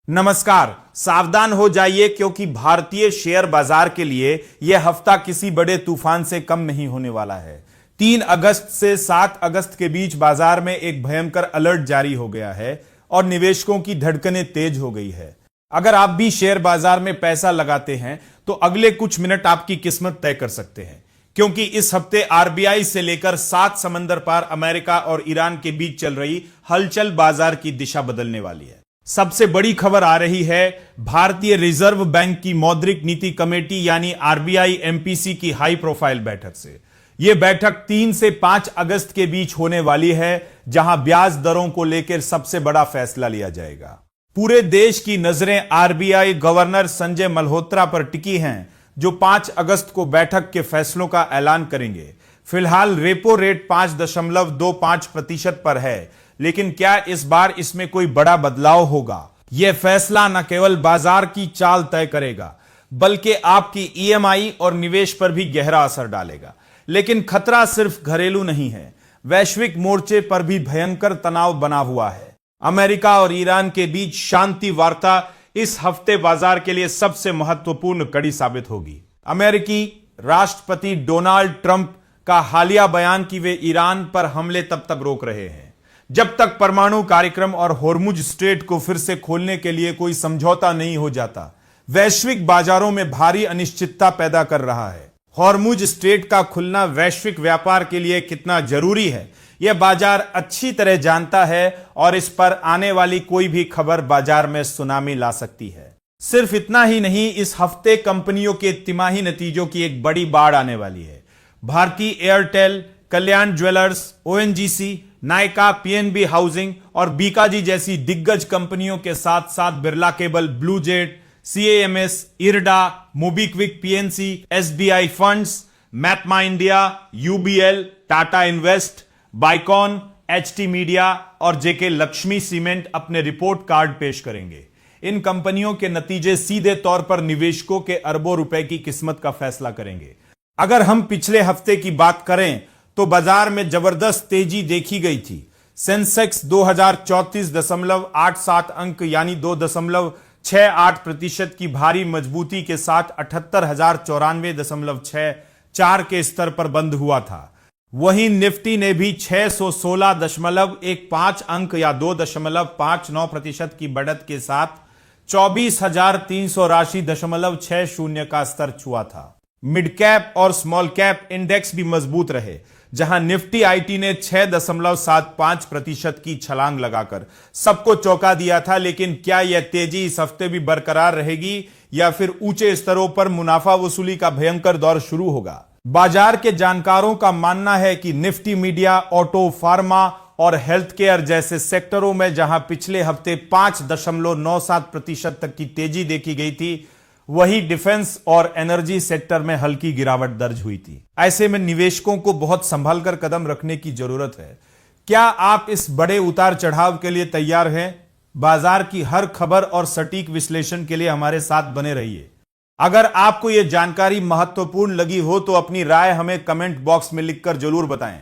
नमस्कार। सावधान हो जाइए क्योंकि भारतीय शेयर बाजार के लिए यह हफ्ता किसी बड़े तूफान से कम नहीं होने वाला है। 3 अगस्त से 7 अगस्त के बीच बाजार में एक भयंकर अलर्ट जारी हो गया है और निवेशकों की धड़कनें तेज हो गई है। अगर आप भी शेयर बाजार में पैसा लगाते हैं तो अगले कुछ मिनट आपकी किस्मत तय कर सकते हैं, क्योंकि इस हफ्ते आरबीआई से लेकर 7 समंदर पार अमेरिका और ईरान के बीच चल रही हलचल बाजार की दिशा बदलने वाली है। सबसे बड़ी खबर आ रही है भारतीय रिजर्व बैंक की मौद्रिक नीति कमेटी यानी आरबीआई एमपीसी की हाई प्रोफाइल बैठक से। यह बैठक 3 से 5 अगस्त के बीच होने वाली है, जहां ब्याज दरों को लेकर सबसे बड़ा फैसला लिया जाएगा। पूरे देश की नजरें आरबीआई गवर्नर संजय मल्होत्रा पर टिकी हैं, जो 5 अगस्त को बैठक के फैसलों का ऐलान करेंगे। फिलहाल रेपो रेट 5.25% पर है, लेकिन क्या इस बार इसमें कोई बड़ा बदलाव होगा? यह फैसला न केवल बाजार की चाल तय करेगा, बल्कि आपकी ईएमआई और निवेश पर भी गहरा असर डालेगा। लेकिन खतरा सिर्फ घरेलू नहीं है, वैश्विक मोर्चे पर भी भयंकर तनाव बना हुआ है। अमेरिका और ईरान के बीच शांति वार्ता इस हफ्ते बाजार के लिए सबसे महत्वपूर्ण कड़ी साबित होगी। अमेरिकी राष्ट्रपति डोनाल्ड ट्रंप का हालिया बयान कि वे ईरान पर हमले तब तक रोक रहे हैं जब तक परमाणु कार्यक्रम और होर्मुज स्ट्रेट को फिर से खोलने के लिए कोई समझौता नहीं हो जाता, वैश्विक बाजारों में भारी अनिश्चितता पैदा कर रहा है। होर्मुज स्ट्रेट का खुलना वैश्विक व्यापार के लिए कितना जरूरी है, यह बाजार अच्छी तरह जानता है और इस पर आने वाली कोई भी खबर बाजार में सुनामी ला सकती है। सिर्फ इतना ही नहीं, इस हफ्ते कंपनियों के तिमाही नतीजों की एक बड़ी बाढ़ आने वाली है। Bharti Airtel, Kalyan jewellers, ONGC, Nykaa, PNB housing और बीकाजी जैसी दिग्गज कंपनियों के साथ साथ Birla cable, blue jet, CAMS, IRDA, MobiKwik, PNC, SBI funds, MapmyIndia, UBL, Tata invest, Biocon, HT media और जेके लक्ष्मी सीमेंट अपने रिपोर्ट कार्ड पेश करेंगे। इन कंपनियों के नतीजे सीधे तौर पर निवेशकों के अरबों रुपए की किस्मत का फैसला करेंगे। अगर हम पिछले हफ्ते की बात करें तो बाजार में जबरदस्त तेजी देखी गई थी। सेंसेक्स 2034.87 अंक यानी 2.68% की भारी मजबूती के साथ 78,094.64 के स्तर पर बंद हुआ था। वहीं निफ्टी ने भी 616.15 अंक या 2.59% की बढ़त के साथ 24,380.60 का स्तर छुआ था। मिड कैप और स्मॉल कैप इंडेक्स भी मजबूत रहे, जहां निफ्टी आईटी ने 6.75% की छलांग लगाकर सबको चौंका दिया था। लेकिन क्या यह तेजी इस हफ्ते भी बरकरार रहेगी या फिर ऊंचे स्तरों पर मुनाफा वसूली का भयंकर दौर शुरू होगा? बाजार के जानकारों का मानना है कि निफ्टी मीडिया, ऑटो, फार्मा और हेल्थ केयर जैसे सेक्टरों में जहां पिछले हफ्ते 5.97% तक की तेजी देखी गई थी, वही डिफेंस और एनर्जी सेक्टर में हल्की गिरावट दर्ज हुई थी। ऐसे में निवेशकों को बहुत संभल कर कदम रखने की जरूरत है। क्या आप इस बड़े उतार चढ़ाव के लिए तैयार हैं? बाजार की हर खबर और सटीक विश्लेषण के लिए हमारे साथ बने रहिए। अगर आपको यह जानकारी महत्वपूर्ण लगी हो तो अपनी राय हमें कमेंट बॉक्स में लिखकर जरूर बताएं।